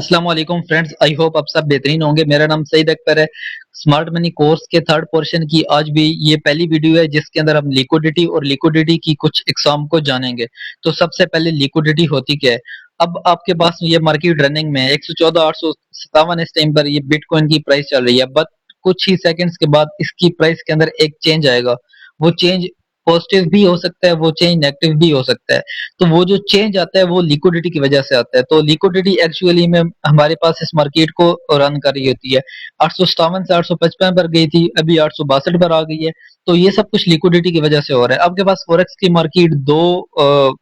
अस्सलाम वालेकुम friends, I hope आप सब बेहतरीन होंगे। मेरा नाम सईद अकबर है। स्मार्ट मनी कोर्स के थर्ड पोर्शन की आज भी ये पहली वीडियो है जिसके अंदर हम लिक्विडिटी और लिक्विडिटी की कुछ इकसाम को जानेंगे। तो सबसे पहले लिक्विडिटी होती क्या है। अब आपके पास ये मार्केट रनिंग में है 114,857 इस टाइम पर ये बिटकॉइन की प्राइस चल रही है। बट कुछ ही सेकंड्स के बाद इसकी प्राइस के अंदर एक चेंज आएगा। वो चेंज पॉजिटिव भी हो सकता है, वो चेंज नेगेटिव भी हो सकता है। तो वो जो चेंज आता है वो लिक्विडिटी की वजह से आता है। तो लिक्विडिटी एक्चुअली में हमारे पास इस मार्केट को रन कर रही होती है। 857 से 855 पर गई थी, अभी 862 पर आ गई है। तो ये सब कुछ लिक्विडिटी की वजह से हो रहा है। आपके पास फॉरेक्स की मार्केट दो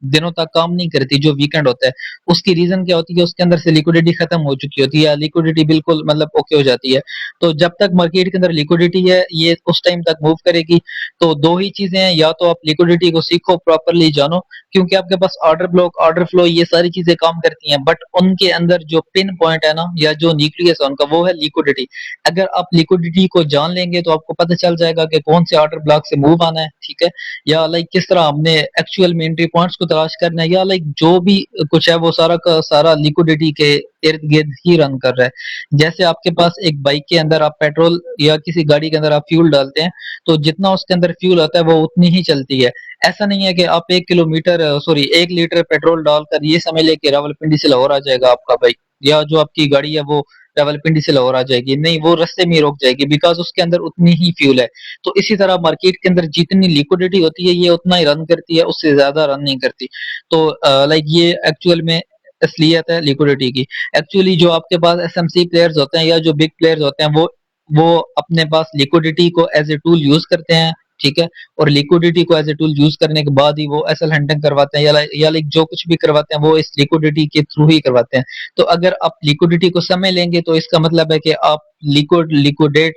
दिनों तक काम नहीं करती, जो वीकेंड होता है। उसकी रीजन क्या होती है, उसके अंदर से लिक्विडिटी खत्म हो चुकी होती है, लिक्विडिटी बिल्कुल मतलब ओके हो जाती है। तो जब तक मार्केट के अंदर लिक्विडिटी है ये उस टाइम तक मूव करेगी। तो दो ही चीजें हैं, या तो आप लिक्विडिटी को सीखो, प्रॉपरली जानो, क्योंकि आपके पास ऑर्डर ब्लॉक, ऑर्डर फ्लो, ये सारी चीजें काम करती हैं। बट उनके अंदर जो पिन पॉइंट है ना, या जो न्यूक्लियस है उनका, वो है लिक्विडिटी। अगर आप लिक्विडिटी को जान लेंगे तो आपको पता चल जाएगा कि कौन से ऑर्डर ब्लॉक से मूव आना है, ठीक है, या लाइक किस तरह हमने एक्चुअल में एंट्री पॉइंट्स को तलाश करना है, या लाइक जो भी कुछ है वो सारा का सारा लिक्विडिटी के इर्द गिर्द ही रन कर रहा है। जैसे आपके पास एक बाइक के अंदर आप पेट्रोल, या किसी गाड़ी के अंदर आप फ्यूल डालते हैं, तो जितना उसके अंदर फ्यूल होता है वो उतनी ही चलती है। ऐसा नहीं है कि आप 1 लीटर पेट्रोल डालकर ये समझ ले कि रावलपिंडी से लाहौर आ जाएगा आपका बाइक, या जो आपकी गाड़ी है वो रावलपिंडी से लाहौर आ जाएगी। नहीं, वो रास्ते में ही रुक जाएगी, बिकॉज उसके अंदर उतनी ही फ्यूल है। तो इसी तरह मार्केट के अंदर जितनी लिक्विडिटी होती है ये उतना ही रन करती है, उससे ज्यादा रन नहीं करती। तो लाइक ये एक्चुअल में असलियत है लिक्विडिटी की। एक्चुअली जो आपके पास एसएमसी प्लेयर्स होते हैं या जो बिग प्लेयर्स होते हैं, वो अपने पास लिक्विडिटी को एज ए टूल यूज करते हैं, ठीक है। और लिक्विडिटी को एज ए टूल यूज करने के बाद ही वो एसएल हंटिंग करवाते हैं, या लाइक जो कुछ भी करवाते हैं वो इस लिक्विडिटी के थ्रू ही करवाते हैं। तो अगर आप लिक्विडिटी को समझ लेंगे तो इसका मतलब है कि आप लिक्विडेट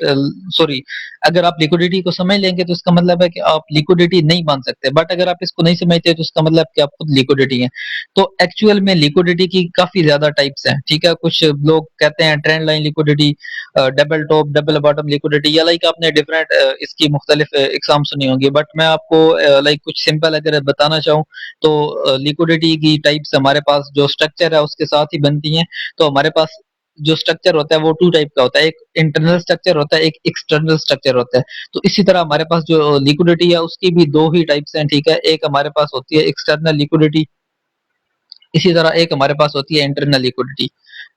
सॉरी अगर आप लिक्विडिटी को समझ लेंगे तो इसका मतलब है कि आप लिक्विडिटी नहीं मान सकते। बट अगर आप इसको नहीं समझते तो इसका मतलब कि आप खुद लिक्विडिटी है। तो एक्चुअल में लिक्विडिटी की काफी ज्यादा टाइप्स हैं, ठीक है। कुछ लोग कहते हैं trend line liquidity, double top, double bottom liquidity, या लाइक आपने डिफरेंट इसकी मुख्तलिफ एग्जाम सुनी होंगी। बट मैं आपको लाइक कुछ सिंपल अगर बताना चाहूँ तो लिक्विडिटी की टाइप्स हमारे पास जो स्ट्रक्चर है उसके साथ ही बनती हैं। तो हमारे पास जो स्ट्रक्चर होता है वो टू टाइप का होता है, एक इंटरनल स्ट्रक्चर होता है, एक एक्सटर्नल स्ट्रक्चर होता है। तो इसी तरह हमारे पास जो लिक्विडिटी है उसकी भी दो ही टाइप्स हैं, ठीक है। एक हमारे पास होती है एक्सटर्नल लिक्विडिटी, इसी तरह एक हमारे पास होती है इंटरनल लिक्विडिटी।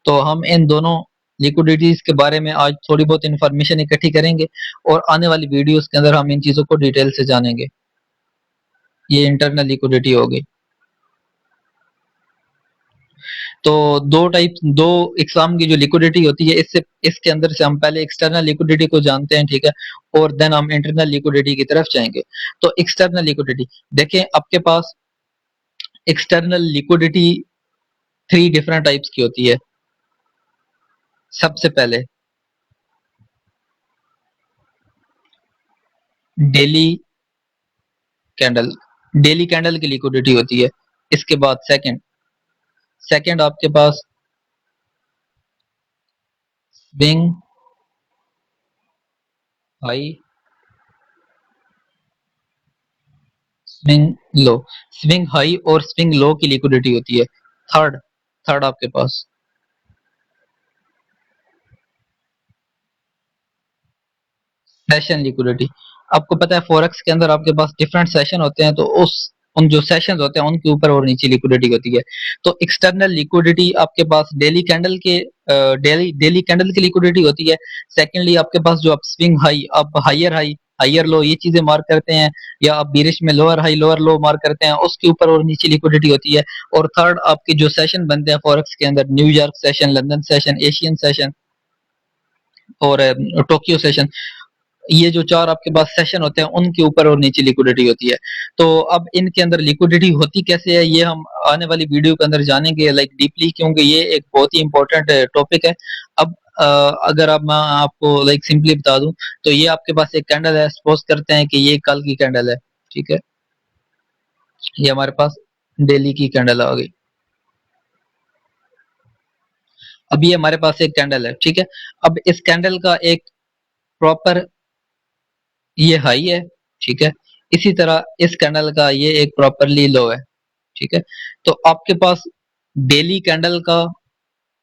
तो हम इन दोनों लिक्विडिटीज के बारे में आज थोड़ी बहुत इंफॉर्मेशन इकट्ठी करेंगे, और आने वाली वीडियोस के अंदर हम इन चीजों को डिटेल से जानेंगे। ये इंटरनल लिक्विडिटी होगी। तो दो एग्जाम की जो लिक्विडिटी होती है, इससे इसके अंदर से हम पहले एक्सटर्नल लिक्विडिटी को जानते हैं, ठीक है, और देन हम इंटरनल लिक्विडिटी की तरफ जाएंगे। तो एक्सटर्नल लिक्विडिटी देखें, आपके पास external liquidity three different types की होती है। सबसे पहले डेली कैंडल, डेली कैंडल की लिक्विडिटी होती है। इसके बाद सेकंड सेकंड आपके पास swing high, swing low, swing high और स्विंग लो की लिक्विडिटी होती है। थर्ड थर्ड आपके पास सेशन लिक्विडिटी। आपको पता है फॉरेक्स के अंदर आपके पास डिफरेंट सेशन होते हैं, तो उस उन जो सेशंस होते हैं उनके ऊपर और नीचे लिक्विडिटी होती है। तो एक्सटर्नल लिक्विडिटी आपके पास डेली कैंडल के डेली कैंडल की लिक्विडिटी होती है। सेकेंडली आपके पास जो आप स्विंग हाई, आप हाई हायर लो ये चीजें मार्क करते हैं, या आप बीरिश में लोअर हाई लोअर लो मार्क करते हैं, उसके ऊपर और नीचे लिक्विडिटी होती है। और थर्ड आपके जो सेशन बनते हैं फॉरेक्स के अंदर, New York session, London session, Asian session और टोक्यो सेशन, ये जो चार आपके पास सेशन होते हैं उनके ऊपर और नीचे लिक्विडिटी होती है। तो अब इनके अंदर लिक्विडिटी होती कैसे है ये हम आने वाली वीडियो के अंदर जानेंगे लाइक डीपली, क्योंकि ये एक बहुत ही इंपॉर्टेंट टॉपिक है। अब अगर अब मैं आपको लाइक सिंपली बता दूं, तो ये आपके पास एक कैंडल है, सपोज करते हैं कि ये कल की कैंडल है, ठीक है। ये हमारे पास डेली की कैंडल आ गई। अब ये हमारे पास एक कैंडल है, ठीक है। अब इस कैंडल का एक प्रॉपर ये हाई है, ठीक है। इसी तरह इस कैंडल का ये एक प्रॉपरली लो है, ठीक है। तो आपके पास डेली कैंडल का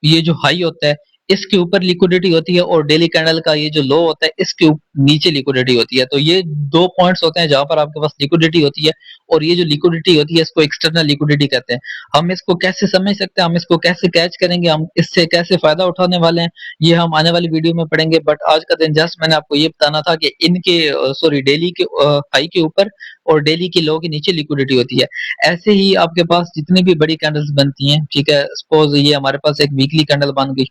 ये जो हाई होता है इसके ऊपर लिक्विडिटी होती है, और डेली कैंडल का ये जो लो होता है इसके नीचे लिक्विडिटी होती है। तो ये दो पॉइंट्स होते हैं जहां पर आपके पास लिक्विडिटी होती है, और ये जो लिक्विडिटी होती है इसको एक्सटर्नल लिक्विडिटी कहते हैं। हम इसको कैसे समझ सकते हैं, हम इसको कैसे कैच करेंगे, हम इससे कैसे फायदा उठाने वाले हैं, ये हम आने वाली वीडियो में पढ़ेंगे। बट आज का दिन जस्ट मैंने आपको ये बताना था कि इनके सॉरी डेली के हाई के ऊपर और डेली के लो के नीचे लिक्विडिटी होती है। ऐसे ही आपके पास जितनी भी बड़ी कैंडल्स बनती हैं, ठीक है, सपोज ये हमारे पास एक वीकली कैंडल बन गई,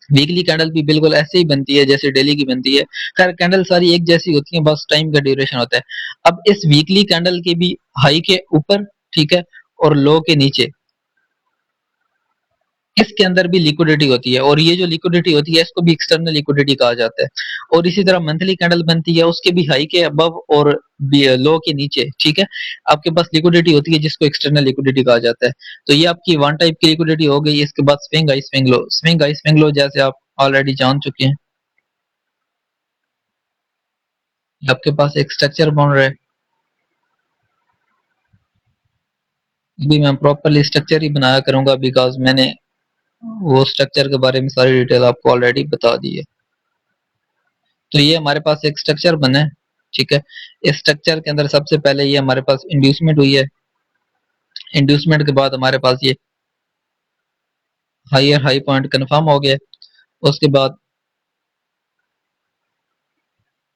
वीकली कैंडल भी बिल्कुल ऐसे ही बनती है जैसे डेली की बनती है। खैर कैंडल सारी एक जैसी होती है, बस टाइम का ड्यूरेशन होता है। अब इस वीकली कैंडल के भी हाई के ऊपर, ठीक है, और लो के नीचे इसके अंदर भी लिक्विडिटी होती है, और ये जो लिक्विडिटी होती है इसको भी एक्सटर्नल लिक्विडिटी कहा जाता है। और इसी तरह मंथली कैंडल बनती है, उसके भी हाई के अबव और लो के नीचे, ठीक है, आपके पास लिक्विडिटी होती है जिसको एक्सटर्नल लिक्विडिटी कहा जाता है। तो ये आपकी वन टाइप की लिक्विडिटी हो गई। इसके बाद swing high swing low, swing high swing लो जैसे आप ऑलरेडी जान चुके हैं, आपके पास एक स्ट्रक्चर बन रहा है। अभी मैं प्रॉपरली स्ट्रक्चर ही बनाया करूंगा बिकॉज मैंने वो स्ट्रक्चर के बारे में सारी डिटेल आपको ऑलरेडी बता दी है। तो ये हमारे पास एक स्ट्रक्चर बना है, ठीक है। इस स्ट्रक्चर के अंदर सबसे पहले ये हमारे पास इंड्यूसमेंट हुई है। इंड्यूसमेंट के बाद हमारे पास ये हायर हाई पॉइंट कंफर्म हो गया। उसके बाद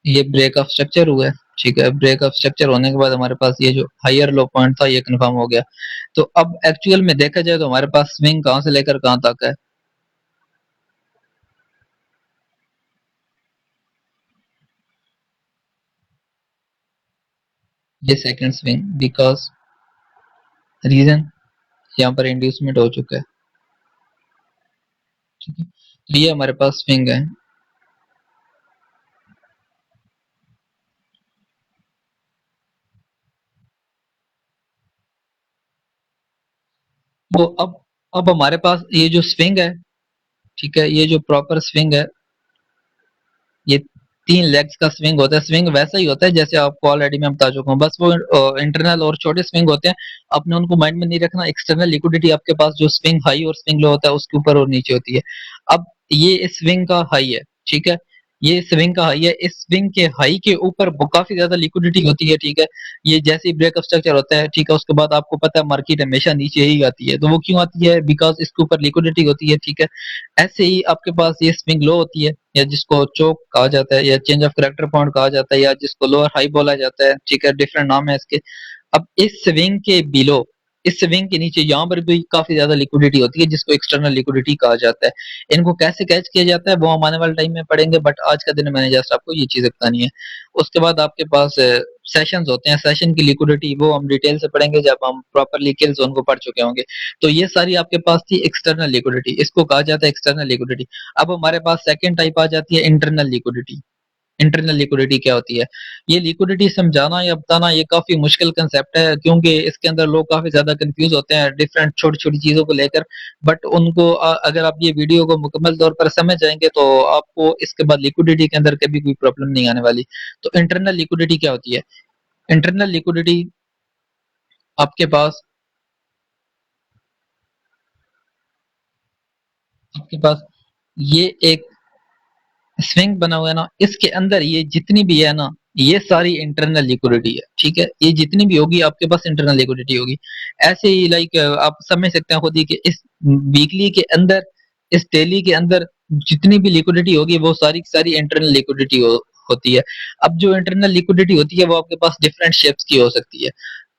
ये ब्रेक ऑफ स्ट्रक्चर हुआ है, ठीक है। ब्रेक ऑफ स्ट्रक्चर होने के बाद हमारे पास ये जो हायर लो पॉइंट था ये कंफर्म हो गया। तो अब एक्चुअल में देखा जाए तो हमारे पास स्विंग कहां से लेकर कहां तक है। ये सेकंड स्विंग, बिकॉज रीजन यहाँ पर इंड्यूसमेंट हो चुका है, ठीक है। तो ये हमारे पास स्विंग है। वो अब हमारे पास ये जो स्विंग है, ठीक है, ये जो प्रॉपर स्विंग है, ये तीन लेग्स का स्विंग होता है। स्विंग वैसा ही होता है जैसे आपको ऑलरेडी मैं बता चुका हूँ, बस वो इंटरनल और छोटे स्विंग होते हैं। आपने उनको माइंड में नहीं रखना। एक्सटर्नल लिक्विडिटी आपके पास जो स्विंग हाई और स्विंग लो होता है उसके ऊपर और नीचे होती है। अब ये स्विंग का हाई है, ठीक है, ये स्विंग का हाई है। इस स्विंग के हाई के ऊपर काफी ज्यादा लिक्विडिटी होती है, ठीक है। ये जैसे ही ब्रेकअप स्ट्रक्चर होता है, ठीक है, उसके बाद आपको पता है मार्केट हमेशा नीचे ही आती है। तो वो क्यों आती है, बिकॉज इसके ऊपर लिक्विडिटी होती है, ठीक है। ऐसे ही आपके पास ये स्विंग लो होती है, या जिसको चोक कहा जाता है, या चेंज ऑफ करेक्टर पॉइंट कहा जाता है, या जिसको लोअर हाई बोला जाता है, ठीक है, डिफरेंट नाम है इसके। अब इस स्विंग के बिलो, इस स्विंग के नीचे यहाँ पर भी काफी ज्यादा लिक्विडिटी होती है जिसको एक्सटर्नल लिक्विडिटी कहा जाता है। इनको कैसे कैच किया जाता है वो हम आने वाले टाइम में पढ़ेंगे, बट आज का दिन मैंने जस्ट आपको ये चीज बतानी है। उसके बाद आपके पास सेशंस होते हैं, सेशन की लिक्विडिटी वो हम डिटेल से पढ़ेंगे जब हम प्रॉपरली किल जोन को पढ़ चुके होंगे। तो ये सारी आपके पास थी एक्सटर्नल लिक्विडिटी, इसको कहा जाता है एक्सटर्नल लिक्विडिटी। अब हमारे पास सेकंड टाइप आ जाती है इंटरनल लिक्विडिटी। इंटरनल लिक्विडिटी क्या होती है, ये लिक्विडिटी समझाना या बताना ये काफी मुश्किल कंसेप्ट है, क्योंकि इसके अंदर लोग काफी ज्यादा कंफ्यूज होते हैं डिफरेंट छोटी छोटी चीजों को लेकर। बट उनको अगर आप ये वीडियो को मुकम्मल तौर पर समझ जाएंगे तो आपको इसके बाद लिक्विडिटी के अंदर कभी कोई प्रॉब्लम नहीं आने वाली। तो इंटरनल लिक्विडिटी क्या होती है, इंटरनल लिक्विडिटी आपके पास आपके पास ये एक स्विंग बना हुआ है ना, इसके अंदर ये जितनी भी है ना, ये सारी इंटरनल लिक्विडिटी है, ठीक है। ये जितनी भी होगी आपके पास इंटरनल लिक्विडिटी होगी। ऐसे ही लाइक आप समझ सकते हैं खुद ही कि इस वीकली के अंदर, इस डेली के अंदर जितनी भी लिक्विडिटी होगी वो सारी की सारी इंटरनल लिक्विडिटी होती है। अब जो इंटरनल लिक्विडिटी होती है वो आपके पास डिफरेंट शेप्स की हो सकती है।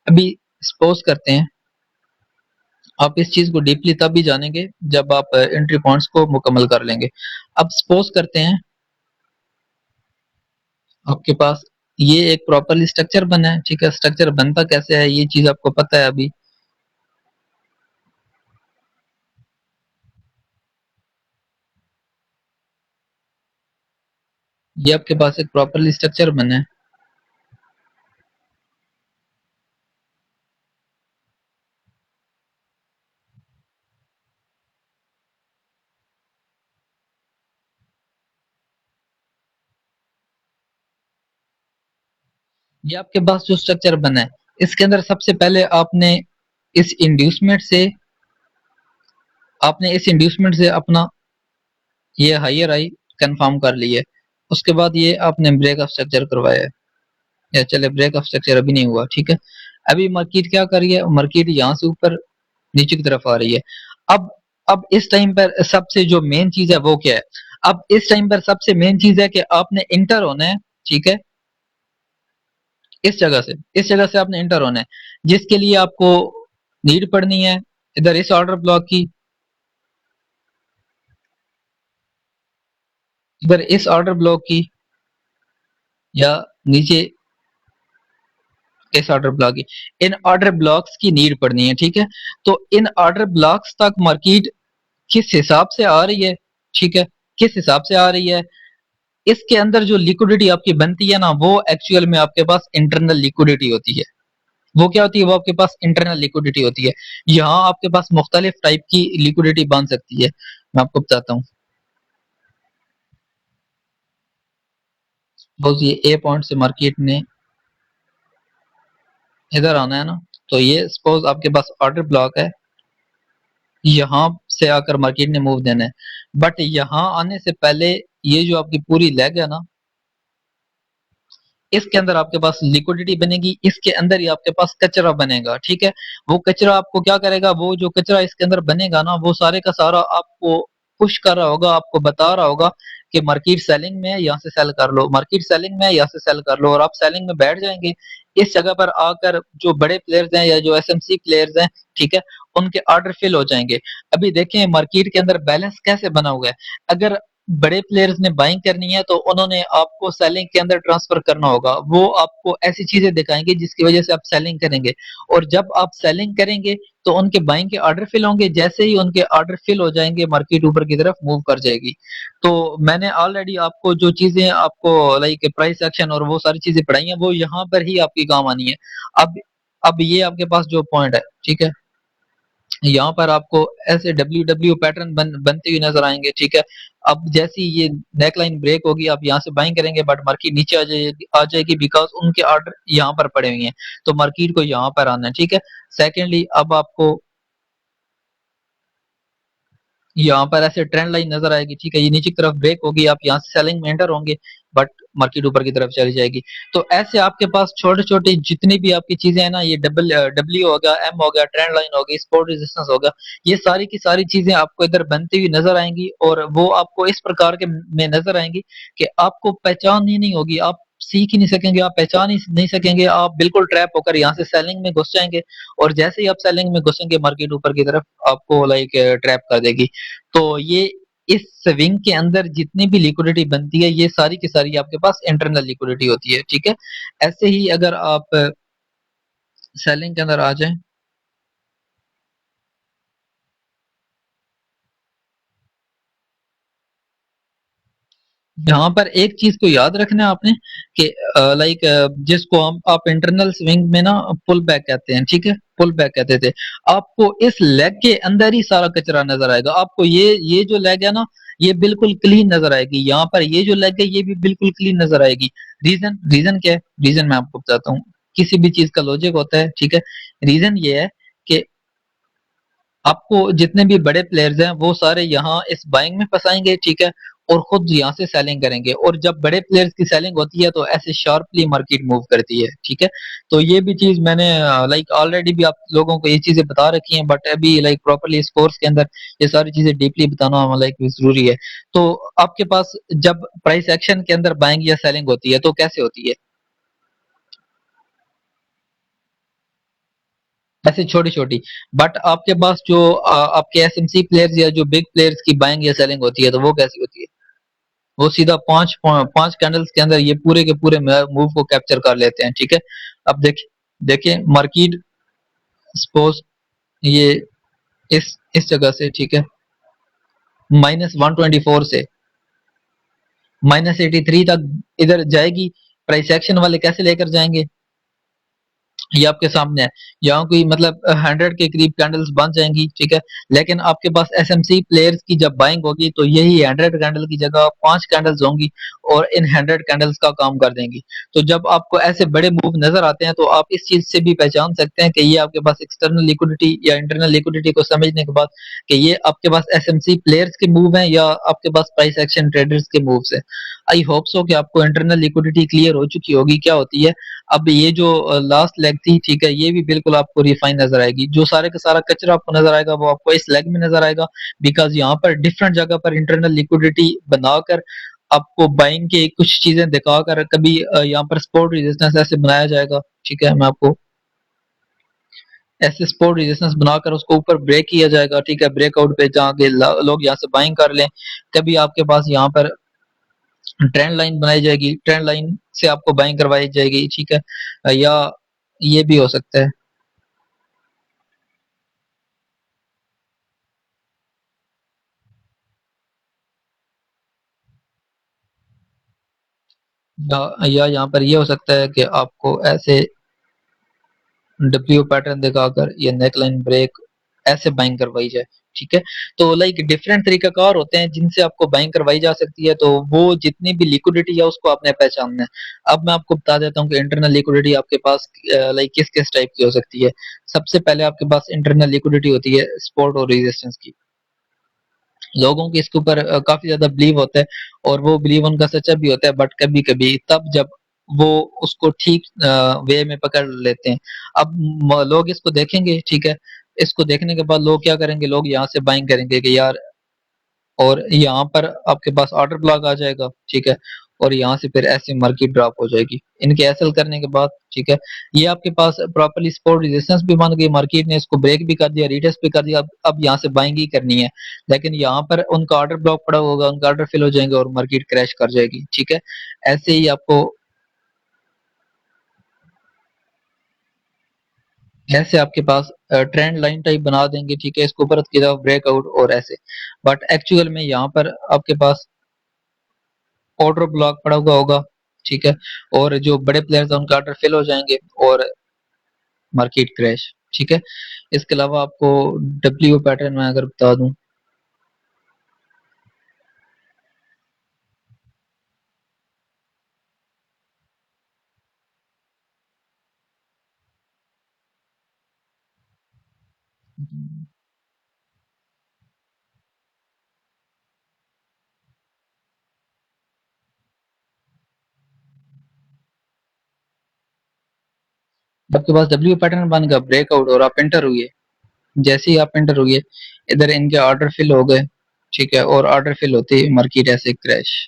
अभी सपोज करते हैं, आप इस चीज को डीपली तब भी जानेंगे जब आप एंट्री पॉइंट्स को मुकम्मल कर लेंगे। अब सपोज करते हैं आपके पास ये एक प्रॉपरली स्ट्रक्चर बना है, ठीक है। स्ट्रक्चर बनता कैसे है ये चीज आपको पता है अभी। ये आपके पास एक प्रॉपरली स्ट्रक्चर बना है। ये आपके पास जो स्ट्रक्चर बना है इसके अंदर सबसे पहले आपने इस इंड्यूसमेंट से आपने इस इंड्यूसमेंट से अपना ये हायर आई कंफर्म कर ली है। उसके बाद ये आपने ब्रेक ऑफ स्ट्रक्चर करवाया है, या चले ब्रेक ऑफ स्ट्रक्चर अभी नहीं हुआ, ठीक है। अभी मार्केट क्या कर रही है, मार्केट यहाँ से ऊपर नीचे की तरफ आ रही है। अब अब इस टाइम पर सबसे जो मेन चीज है वो क्या है, अब इस टाइम पर सबसे मेन चीज है कि आपने इंटर होना है, ठीक है। इस जगह से आपने इंटर होना है, जिसके लिए आपको नीड पड़नी है इधर इस ऑर्डर ब्लॉक की, इधर इस ऑर्डर ब्लॉक की, या नीचे इस ऑर्डर ब्लॉक की। इन ऑर्डर ब्लॉक्स की नीड पड़नी है, ठीक है। तो इन ऑर्डर ब्लॉक्स तक मार्केट किस हिसाब से आ रही है, ठीक है, किस हिसाब से आ रही है, इसके अंदर जो लिक्विडिटी आपकी बनती है ना, वो एक्चुअल में आपके पास इंटरनल लिक्विडिटी होती है। वो क्या होती है, वो आपके पास इंटरनल लिक्विडिटी होती है। यहाँ आपके पास मुख्तलिफ टाइप की लिक्विडिटी बन सकती है, मैं आपको बताता हूँ। सपोज ये ए पॉइंट से मार्केट ने इधर आना है ना, तो ये सपोज आपके पास ऑर्डर ब्लॉक है, यहाँ से आकर मार्केट ने मूव देना है। बट यहाँ आने से पहले ये जो आपकी पूरी लेग है ना, इसके अंदर आपके पास लिक्विडिटी बनेगी, इसके अंदर ही आपके पास कचरा बनेगा, ठीक है। वो कचरा आपको क्या करेगा, वो जो कचरा इसके अंदर बनेगा ना, वो सारे का सारा आपको पुश कर रहा होगा, आपको बता रहा होगा कि मार्केट सेलिंग में है, यहाँ से सेल कर लो, मार्केट सेलिंग में है, यहाँ से सेल कर लो, और आप सेलिंग में बैठ जाएंगे। इस जगह पर आकर जो बड़े प्लेयर्स हैं या जो एसएमसी प्लेयर्स हैं, ठीक है, उनके ऑर्डर फिल हो जाएंगे। अभी देखें मार्केट के अंदर बैलेंस कैसे बना हुआ है। अगर बड़े प्लेयर्स ने बाइंग करनी है तो उन्होंने आपको सेलिंग के अंदर ट्रांसफर करना होगा, वो आपको ऐसी चीजें दिखाएंगे जिसकी वजह से आप सेलिंग करेंगे। और जब आप सेलिंग करेंगे तो उनके बाइंग के ऑर्डर फिल होंगे, जैसे ही उनके ऑर्डर फिल हो जाएंगे मार्केट ऊपर की तरफ मूव कर जाएगी। तो मैंने ऑलरेडी आपको जो चीजें आपको लाइक प्राइस एक्शन और वो सारी चीजें पढ़ाई हैं, वो यहाँ पर ही आपकी काम आनी है। अब अब ये आपके पास जो पॉइंट है, ठीक है, यहाँ पर आपको ऐसे डब्ल्यू डब्ल्यू पैटर्न बनते हुए नजर आएंगे, ठीक है। अब जैसी ये नेकलाइन ब्रेक होगी, आप यहाँ से बाइंग करेंगे, बट मार्केट नीचे आ जाएगी बिकॉज उनके ऑर्डर यहाँ पर पड़े हुए हैं, तो मार्केट को यहाँ पर आना है, ठीक है। सेकेंडली अब आपको यहाँ पर ऐसे ट्रेंड लाइन नजर आएगी, ठीक है, ये नीचे की तरफ ब्रेक होगी, आप यहाँ से सेलिंग में एंटर होंगे, बट मार्केट ऊपर की तरफ चली जाएगी। तो ऐसे आपके पास छोटे छोटे जितनी भी आपकी चीजें हैं ना, ये डब्ल्यू हो गया, एम हो गया, ट्रेंड लाइन हो गई, सपोर्ट रेजिस्टेंस हो गया, ये सारी की सारी चीजें आपको इधर बनती हुई नजर आएंगी, और वो आपको इस प्रकार के में नजर आएंगी कि आपको पहचान ही नहीं होगी, आप सीख ही नहीं सकेंगे, आप पहचान ही नहीं सकेंगे, आप बिल्कुल ट्रैप होकर यहाँ से सेलिंग में घुस जाएंगे। और जैसे ही आप सेलिंग में घुसेंगे मार्केट ऊपर की तरफ आपको लाइक ट्रैप कर देगी। तो ये इस स्विंग के अंदर जितनी भी लिक्विडिटी बनती है, ये सारी की सारी आपके पास इंटरनल लिक्विडिटी होती है, ठीक है। ऐसे ही अगर आप सेलिंग के अंदर आ जाएं, यहाँ पर एक चीज को याद रखना है आपने कि लाइक जिसको हम आप इंटरनल स्विंग में ना पुल बैक कहते हैं, ठीक है, पुल बैक कहते थे। आपको इस लेग के अंदर ही सारा कचरा नजर आएगा, आपको ये जो लेग है ना, ये बिल्कुल क्लीन नजर आएगी, यहाँ पर ये जो लेग है ये भी बिल्कुल क्लीन नजर आएगी। रीजन रीजन क्या है, रीजन मैं आपको बताता हूँ। किसी भी चीज का लॉजिक होता है, ठीक है। रीजन ये है कि आपको जितने भी बड़े प्लेयर्स हैं वो सारे यहाँ इस बाइंग में फंसाएंगे, ठीक है, और खुद यहाँ से सेलिंग करेंगे, और जब बड़े प्लेयर्स की सेलिंग होती है तो ऐसे शार्पली मार्केट मूव करती है, ठीक है। तो ये भी चीज मैंने लाइक ऑलरेडी भी आप लोगों को ये चीजें बता रखी हैं, बट अभी लाइक प्रॉपरली इस कोर्स के अंदर ये सारी चीजें डीपली बताना लाइक जरूरी है। तो आपके पास जब प्राइस एक्शन के अंदर बाइंग या सेलिंग होती है तो कैसे होती है, ऐसे छोटी छोटी। बट आपके पास जो आपके एसएमसी प्लेयर्स या जो बिग प्लेयर्स की बाइंग या सेलिंग होती है तो वो कैसी होती है, वो सीधा पांच पांच कैंडल्स के अंदर ये पूरे के पूरे मूव को कैप्चर कर लेते हैं, ठीक है। अब देखिए मार्केट सपोज ये इस जगह से, ठीक है, -124 से -83 तक इधर जाएगी। प्राइस एक्शन वाले कैसे लेकर जाएंगे, ये आपके सामने है। यहाँ कोई मतलब 100 के करीब कैंडल्स बन जाएंगी, ठीक है। लेकिन आपके पास एसएमसी प्लेयर्स की जब बाइंग होगी तो यही 100 कैंडल की जगह 5 कैंडल्स होंगी और इन 100 कैंडल्स का काम कर देंगी। तो जब आपको ऐसे बड़े मूव नजर आते हैं तो आप इस चीज से भी पहचान सकते हैं कि ये आपके पास एक्सटर्नल लिक्विडिटी या इंटरनल लिक्विडिटी को समझने के बाद कि ये आपके पास एसएमसी प्लेयर्स के मूव हैं या आपके पास प्राइस एक्शन ट्रेडर्स के मूव्स हैं। आई होप सो कि आपको इंटरनल लिक्विडिटी क्लियर हो चुकी होगी क्या होती है। अब ये जो लास्ट लेग थी, ठीक है, ये भी बिल्कुल आपको रिफाइन नजर आएगी। जो सारे का सारा कचरा आपको नजर आएगा वो आपको इस लेग में नजर आएगा, बिकॉज यहाँ पर डिफरेंट जगह पर इंटरनल लिक्विडिटी बनाकर आपको बाइंग के कुछ चीजें दिखाकर कभी यहाँ पर सपोर्ट रेजिस्टेंस ऐसे बनाया जाएगा, ठीक है। मैं आपको ऐसे सपोर्ट रेजिस्टेंस बनाकर उसको ऊपर ब्रेक किया जाएगा, ठीक है, ब्रेकआउट पे जाके लोग यहाँ से बाइंग कर लें। कभी आपके पास यहाँ पर ट्रेंड लाइन बनाई जाएगी, ट्रेंड लाइन से आपको बाइंग करवाई जाएगी, ठीक है। या ये भी हो सकता है, या यहाँ पर ये हो सकता है कि आपको ऐसे डब्ल्यू पैटर्न दिखाकर ये नेकलाइन ब्रेक ऐसे बाइंग करवाई जाए, ठीक है। तो लाइक डिफरेंट तरीकाकार होते हैं जिनसे आपको बाइंग करवाई जा सकती है। तो वो जितनी भी लिक्विडिटी है उसको आपने पहचानना है। अब मैं आपको बता देता हूँ कि इंटरनल लिक्विडिटी आपके पास लाइक किस किस टाइप की हो सकती है। सबसे पहले आपके पास इंटरनल लिक्विडिटी होती है सपोर्ट और रेजिस्टेंस की। लोगों के इसके ऊपर काफी ज्यादा बिलीव होता है और वो बिलीव उनका सच्चा भी होता है, बट कभी कभी तब जब वो उसको ठीक वे में पकड़ लेते हैं। अब लोग इसको देखेंगे, ठीक है, इसको देखने के बाद लोग क्या करेंगे, लोग यहाँ से बाइंग करेंगे कि यार, और यहाँ पर आपके पास ऑर्डर ब्लॉक आ जाएगा, ठीक है, और यहाँ से फिर ऐसे मार्केट ड्रॉप हो जाएगी इनके एसएल करने के बाद, ठीक है। ये आपके पास प्रॉपर्ली सपोर्ट रेजिस्टेंस भी मान गई, मार्केट ने इसको ब्रेक भी कर दिया, रिटेस्ट भी कर दिया। अब यहाँ से बाइंग ही करनी है, लेकिन यहाँ पर उनका ऑर्डर ब्लॉक पड़ा होगा, उनका ऑर्डर फिल हो जाएंगे और मार्केट क्रैश कर जाएगी, ठीक है। ऐसे ही आपको ऐसे आपके पास ट्रेंड लाइन टाइप बना देंगे, ठीक है, इसको ऊपर की तरफ ब्रेकआउट और ऐसे। बट एक्चुअल में यहाँ पर आपके पास ऑर्डर ब्लॉक पड़ा हुआ होगा, ठीक है, और जो बड़े प्लेयर्स हैं उनके ऑर्डर फिल हो जाएंगे और मार्केट क्रैश, ठीक है। इसके अलावा आपको डब्ल्यू पैटर्न में अगर बता दूं, आपके पास डब्ल्यू पैटर्न बन गया ब्रेकआउट और आप एंटर हुए। जैसे ही आप एंटर हुए, इधर इनके ऑर्डर फिल हो गए, ठीक है, और ऑर्डर फिल होते ही मार्केट ऐसे क्रैश,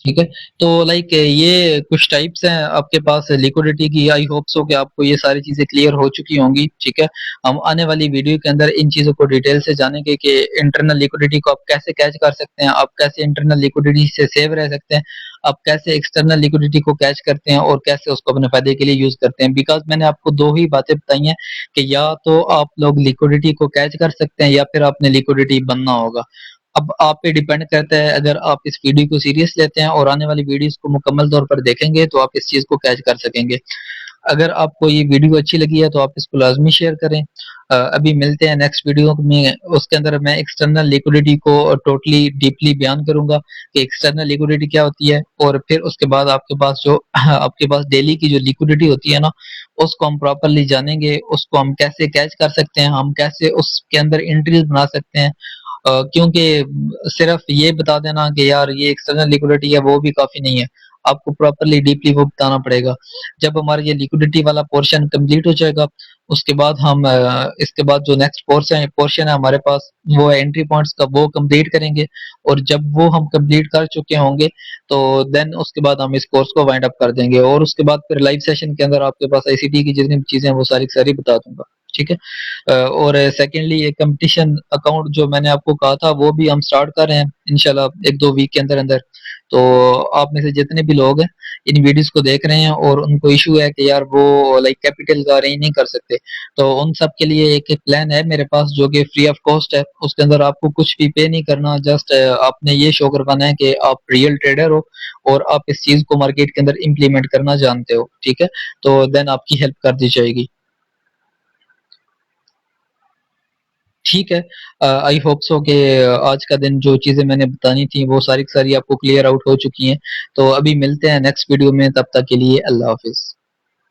ठीक है। तो लाइक ये कुछ टाइप्स हैं आपके पास लिक्विडिटी की। आई होप सो कि आपको ये सारी चीजें क्लियर हो चुकी होंगी, ठीक है। हम आने वाली वीडियो के अंदर इन चीजों को डिटेल से जानेंगे कि इंटरनल लिक्विडिटी को आप कैसे कैच कर सकते हैं, आप कैसे इंटरनल लिक्विडिटी से सेव रह सकते हैं, आप कैसे एक्सटर्नल लिक्विडिटी को कैच करते हैं और कैसे उसको अपने फायदे के लिए यूज करते हैं। बिकॉज मैंने आपको दो ही बातें बताई हैं कि या तो आप लोग लिक्विडिटी को कैच कर सकते हैं या फिर आपने लिक्विडिटी बनना होगा। अब आप पे डिपेंड करता है, अगर आप इस वीडियो को सीरियस लेते हैं और आने वाली वीडियोस को मुकम्मल तौर पर देखेंगे तो आप इस चीज को कैच कर सकेंगे। अगर आपको ये वीडियो अच्छी लगी है तो आप इसको लाजमी शेयर करें। अभी मिलते हैं नेक्स्ट वीडियो में, उसके अंदर मैं एक्सटर्नल लिक्विडिटी को टोटली डीपली बयान करूंगा कि एक्सटर्नल लिक्विडिटी क्या होती है, और फिर उसके बाद आपके पास जो आपके पास डेली की जो लिक्विडिटी होती है ना, उसको हम प्रॉपरली जानेंगे, उसको हम कैसे कैच कर सकते हैं, हम कैसे उसके अंदर एंट्रीज बना सकते हैं। क्योंकि सिर्फ ये बता देना कि यार ये एक्सटर्नल लिक्विडिटी है वो भी काफी नहीं है, आपको प्रॉपरली डीपली वो बताना पड़ेगा। जब हमारा ये लिक्विडिटी वाला पोर्शन कंप्लीट हो जाएगा, उसके बाद हम इसके बाद जो नेक्स्ट पोर्शन है हमारे पास, वो है एंट्री पॉइंट्स का, वो कंप्लीट करेंगे। और जब वो हम कंप्लीट कर चुके होंगे तो देन उसके बाद हम इस कोर्स को वाइंड अप कर देंगे, और उसके बाद फिर लाइव सेशन के अंदर आपके पास आईसीटी की जितनी भी चीजें हैं वो सारी की सारी बता दूंगा। ठीक है। और सेकेंडली एक कंपटीशन अकाउंट जो मैंने आपको कहा था वो भी हम स्टार्ट कर रहे हैं इंशाल्लाह 1-2 वीक के अंदर अंदर। तो आप में से जितने भी लोग हैं इन वीडियोस को देख रहे हैं और उनको इशू है कि यार वो लाइक कैपिटल का अरेंज नहीं कर सकते, तो उन सब के लिए एक प्लान है मेरे पास जो कि फ्री ऑफ कॉस्ट है। उसके अंदर आपको कुछ भी पे नहीं करना, जस्ट आपने ये शो करवाना है कि आप रियल ट्रेडर हो और आप इस चीज को मार्केट के अंदर इम्प्लीमेंट करना जानते हो, ठीक है। तो देन आपकी हेल्प कर दी जाएगी, ठीक है। आई होप सो कि आज का दिन जो चीजें मैंने बतानी थी वो सारी की सारी आपको क्लियर आउट हो चुकी हैं। तो अभी मिलते हैं नेक्स्ट वीडियो में, तब तक के लिए अल्लाह हाफिज।